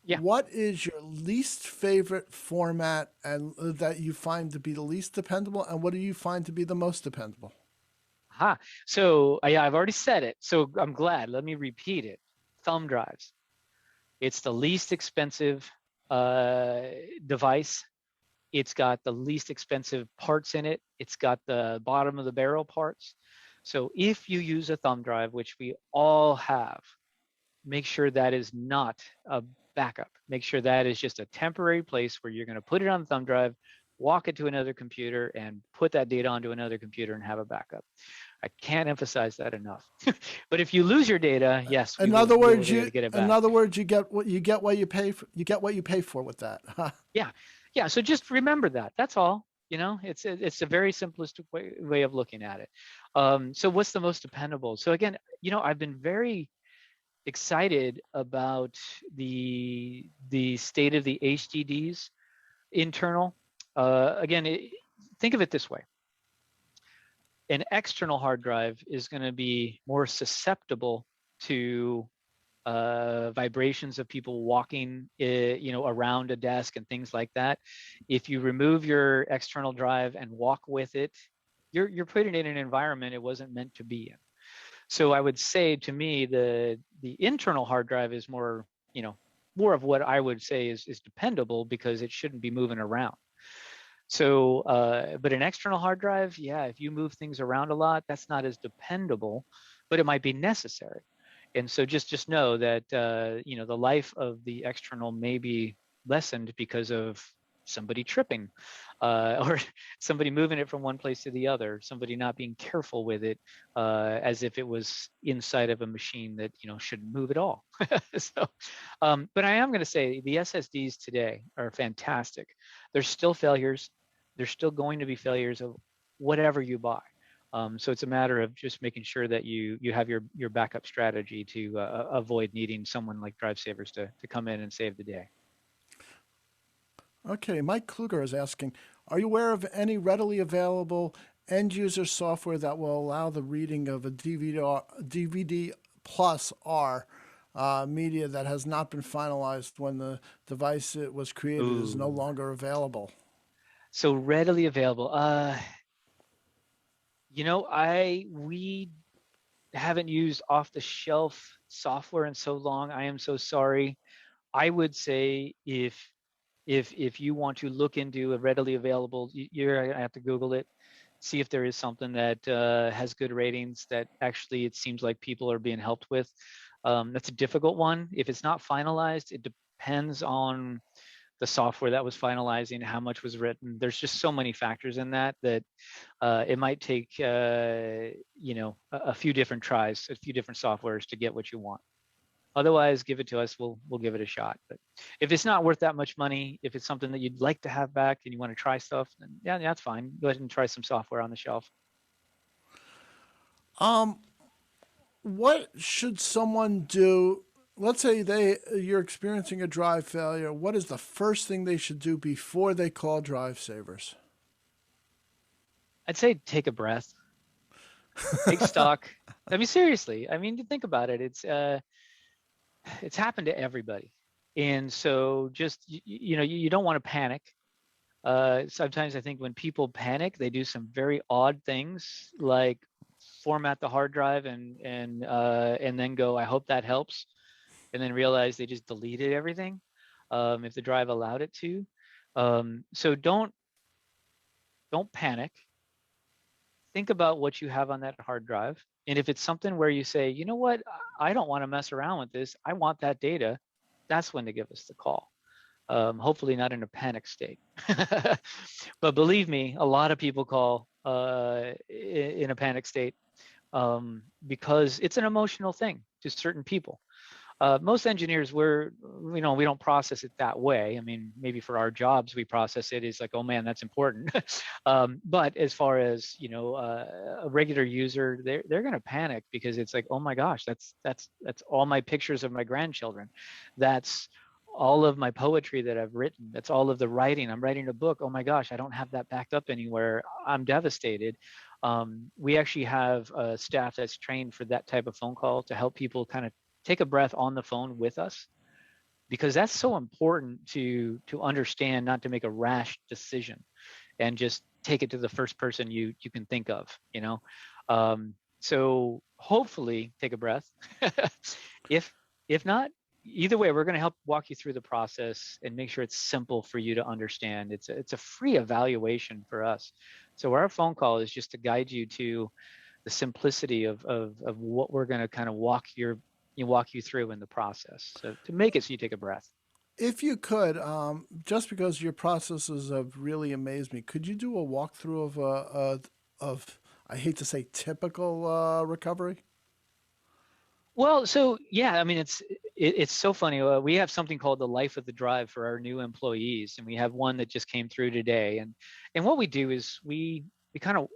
Yeah. What is your least favorite format and that you find to be the least dependable, and what do you find to be the most dependable? So yeah, I've already said it. So I'm glad. Let me repeat it. Thumb drives. It's the least expensive device. It's got the least expensive parts in it. It's got the bottom of the barrel parts. So if you use a thumb drive, which we all have, make sure that is not a backup. Make sure that is just a temporary place where you're going to put it on the thumb drive, walk it to another computer, and put that data onto another computer and have a backup. I can't emphasize that enough. But if you lose your data, yes, in other words, you get what you pay for. You get what you pay for with that. Yeah. So just remember that. That's all. It's a very simplistic way of looking at it. So what's the most dependable? So again, I've been very excited about the state of the HDDs internal. Again, think of it this way. An external hard drive is going to be more susceptible to vibrations of people walking, around a desk and things like that. If you remove your external drive and walk with it, you're putting it in an environment it wasn't meant to be in. So I would say, to me, the internal hard drive is more of what I would say is dependable, because it shouldn't be moving around. So, but an external hard drive, yeah, if you move things around a lot, that's not as dependable, but it might be necessary. And so just know that, the life of the external may be lessened because of somebody tripping, or somebody moving it from one place to the other, somebody not being careful with it, as if it was inside of a machine that shouldn't move at all. So, but I am going to say the SSDs today are fantastic. There's still failures. There's still going to be failures of whatever you buy. So it's a matter of just making sure that you have your backup strategy to avoid needing someone like Drivesaves to come in and save the day. Okay, Mike Kluger is asking, are you aware of any readily available end user software that will allow the reading of a DVD plus R media that has not been finalized when the device it was created is no Ooh, longer available? so readily available. We haven't used off the shelf software in so long. I am so sorry. I would say if you want to look into a readily available, you're gonna have to Google it, see if there is something that has good ratings that actually it seems like people are being helped with. That's a difficult one. If it's not finalized, it depends on the software that was finalizing, how much was written. There's just so many factors in that it might take a few different tries, a few different softwares to get what you want. Otherwise, give it to us. We'll give it a shot. But if it's not worth that much money, if it's something that you'd like to have back and you want to try stuff, then yeah, that's fine. Go ahead and try some software on the shelf. Um, what should someone do? Let's say you're experiencing a drive failure. What is the first thing they should do before they call Drive Savers? I'd say take a breath, take stock. I mean, seriously. I mean, think about it. It's happened to everybody, and so just you don't want to panic. Sometimes I think when people panic, they do some very odd things, like format the hard drive and then go, I hope that helps, and then realize they just deleted everything if the drive allowed it to. So don't panic. Think about what you have on that hard drive, and if it's something where you say, you know what, I don't want to mess around with this, I want that data, that's when to give us the call. Hopefully not in a panic state. But believe me, a lot of people call in a panic state because it's an emotional thing to certain people. Most engineers, we don't process it that way. I mean, maybe for our jobs, we process it as like, oh man, that's important. But as far as, a regular user, they're going to panic because it's like, oh my gosh, that's all my pictures of my grandchildren. That's all of my poetry that I've written. That's all of the writing. I'm writing a book. Oh my gosh, I don't have that backed up anywhere. I'm devastated. We actually have a staff that's trained for that type of phone call to help people kind of take a breath on the phone with us, because that's so important to understand, not to make a rash decision and just take it to the first person you can think of. So hopefully take a breath. if if not, either way, we're going to help walk you through the process and make sure it's simple for you to understand. It's a free evaluation for us. So our phone call is just to guide you to the simplicity of what we're going to kind of walk you through in the process. So to make it so you take a breath. If you could, just because your processes have really amazed me, could you do a walkthrough of I hate to say typical recovery? Well, so yeah, I mean, it's so funny. We have something called the Life of the Drive for our new employees, and we have one that just came through today. And what we do is we kind of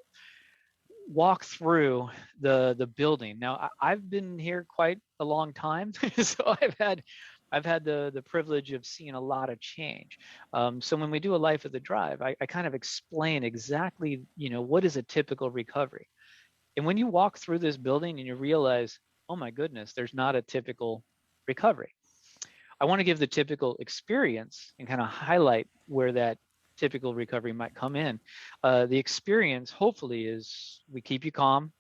walk through the building. Now, I've been here quite a long time, so I've had the privilege of seeing a lot of change. So when we do a Life of the Drive, I kind of explain exactly, what is a typical recovery. And when you walk through this building and you realize, oh my goodness, there's not a typical recovery. I want to give the typical experience and kind of highlight where that typical recovery might come in. The experience, hopefully, is we keep you calm.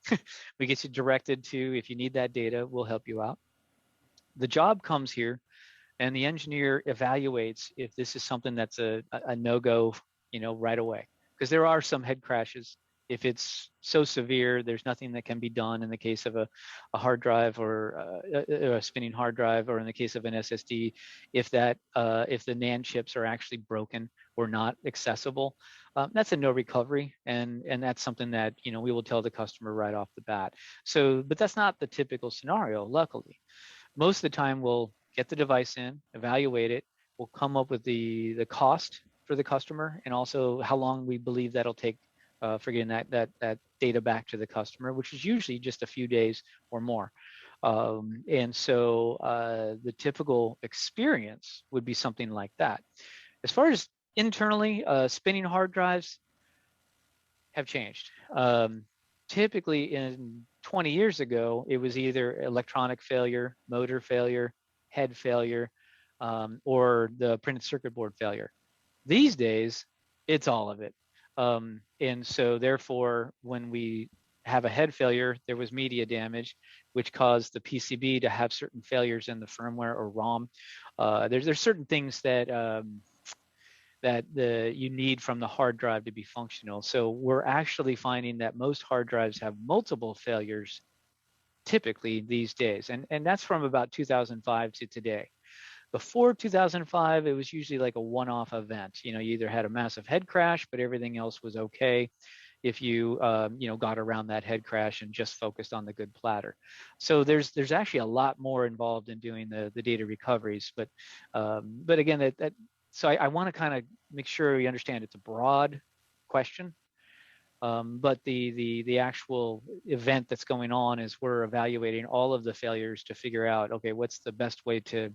We get you directed to, if you need that data, we'll help you out. The job comes here and the engineer evaluates if this is something that's a no-go, right away. Because there are some head crashes. If it's so severe, there's nothing that can be done in the case of a hard drive or a spinning hard drive, or in the case of an SSD, if the NAND chips are actually broken or not accessible, that's a no recovery, and that's something that we will tell the customer right off the bat. So, but that's not the typical scenario, luckily. Most of the time, we'll get the device in, evaluate it, we'll come up with the cost for the customer, and also how long we believe that'll take for getting that data back to the customer, which is usually just a few days or more. And so the typical experience would be something like that. As far as internally, spinning hard drives have changed. Typically, in 20 years ago, it was either electronic failure, motor failure, head failure, or the printed circuit board failure. These days, it's all of it. And so therefore, when we have a head failure, there was media damage, which caused the PCB to have certain failures in the firmware or ROM. There's certain things that you need from the hard drive to be functional. So we're actually finding that most hard drives have multiple failures typically these days. And that's from about 2005 to today. Before 2005, it was usually like a one-off event. You either had a massive head crash, but everything else was okay if you got around that head crash and just focused on the good platter. So there's actually a lot more involved in doing the data recoveries. But again, so I want to kind of make sure we understand it's a broad question. But the actual event that's going on is we're evaluating all of the failures to figure out, okay, what's the best way to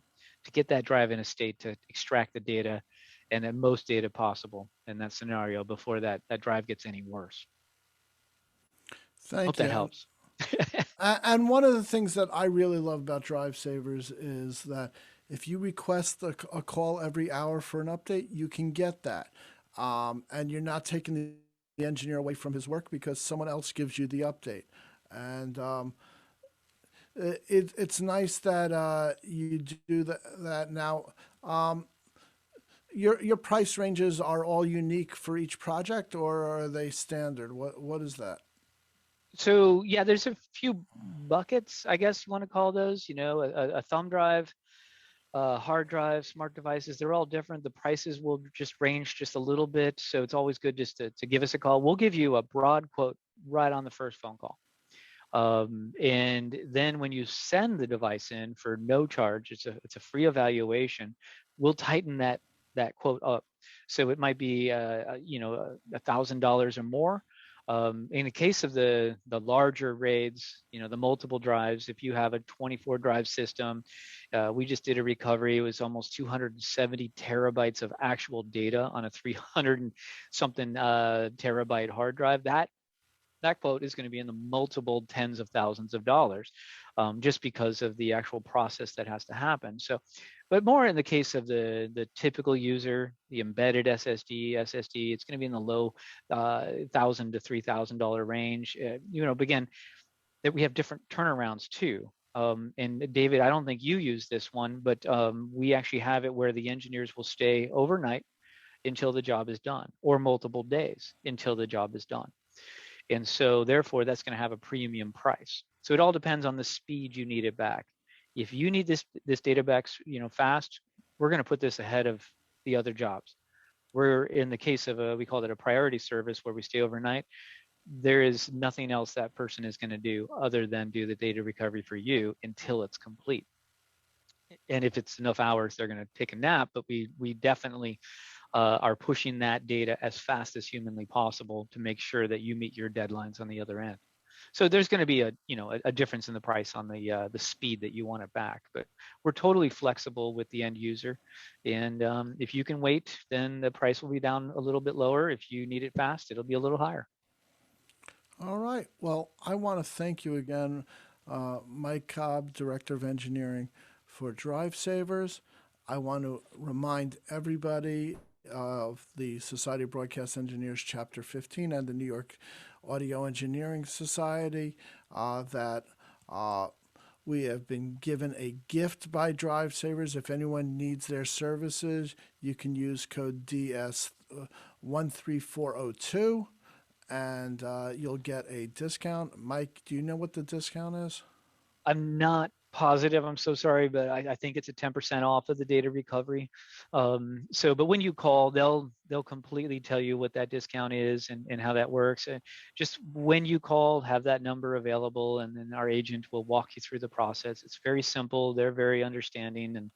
get that drive in a state to extract the data and the most data possible in that scenario before that drive gets any worse. Thank Hope you. that helps. And one of the things that I really love about Drivesavers is that if you request a call every hour for an update, you can get that. And you're not taking the engineer away from his work because someone else gives you the update. And it's nice that you do that now. Your price ranges are all unique for each project, or are they standard? What is that? So yeah, there's a few buckets, I guess you want to call those. A thumb drive, hard drive, smart devices, they're all different. The prices will just range just a little bit. So it's always good just to give us a call. We'll give you a broad quote right on the first phone call. And then when you send the device in for no charge, it's a free evaluation. We'll tighten that quote up. So it might be $1,000 or more. In the case of the larger RAIDs, the multiple drives, if you have a 24 drive system, we just did a recovery. It was almost 270 terabytes of actual data on a 300 and something terabyte hard drive. That quote is going to be in the multiple tens of thousands of dollars, just because of the actual process that has to happen. So, but more in the case of the typical user, the embedded SSD, it's going to be in the low $1,000 to $3,000 range. But again, that we have different turnarounds too. And David, I don't think you use this one, but we actually have it where the engineers will stay overnight until the job is done, or multiple days until the job is done. And so therefore that's going to have a premium price. So it all depends on the speed you need it back. If you need this data back, fast, we're going to put this ahead of the other jobs. We're in the case of we call it a priority service where we stay overnight. There is nothing else that person is going to do other than do the data recovery for you until it's complete. And if it's enough hours, they're going to take a nap, but we definitely are pushing that data as fast as humanly possible to make sure that you meet your deadlines on the other end. So there's going to be a difference in the price on the speed that you want it back, but we're totally flexible with the end user. And if you can wait, then the price will be down a little bit lower. If you need it fast, it'll be a little higher. All right. Well, I want to thank you again, Mike Cobb, Director of Engineering for Drivesavers. I want to remind everybody of the Society of Broadcast Engineers Chapter 15 and the New York Audio Engineering Society that we have been given a gift by Drivesavers. If anyone needs their services, you can use code DS13402 and you'll get a discount. Mike, do you know what the discount is? I'm not positive. I'm so sorry, but I think it's a 10% off of the data recovery. But when you call, they'll completely tell you what that discount is and how that works. And just when you call, have that number available, and then our agent will walk you through the process. It's very simple. They're very understanding, and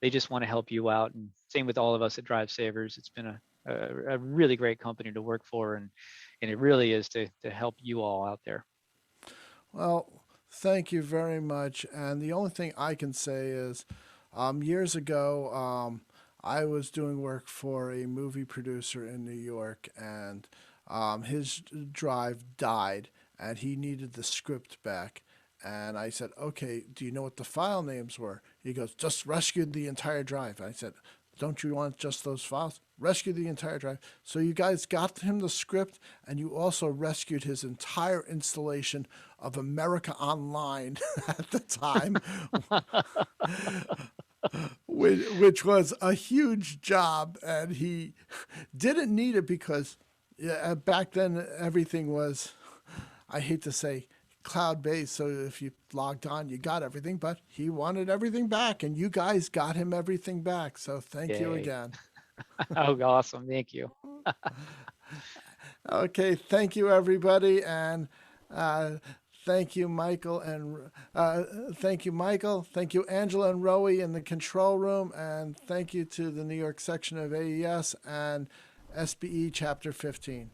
they just want to help you out. And same with all of us at Drivesaves. It's been a really great company to work for, and it really is to help you all out there. Well, thank you very much. And the only thing I can say is, years ago, I was doing work for a movie producer in New York, and his drive died, and he needed the script back. And I said, okay, do you know what the file names were? He goes, just rescued the entire drive. I said, don't you want just those files? Rescue the entire drive. So you guys got him the script, and you also rescued his entire installation of America Online at the time, which was a huge job. And he didn't need it because back then everything was, I hate to say, cloud-based, so if you logged on, you got everything, but he wanted everything back, and you guys got him everything back. So thank you again. Oh, awesome. Thank you. Okay, thank you, everybody, and thank you, Michael, and thank you, Michael. Thank you, Angela and Roe in the control room, and thank you to the New York section of AES and SBE Chapter 15.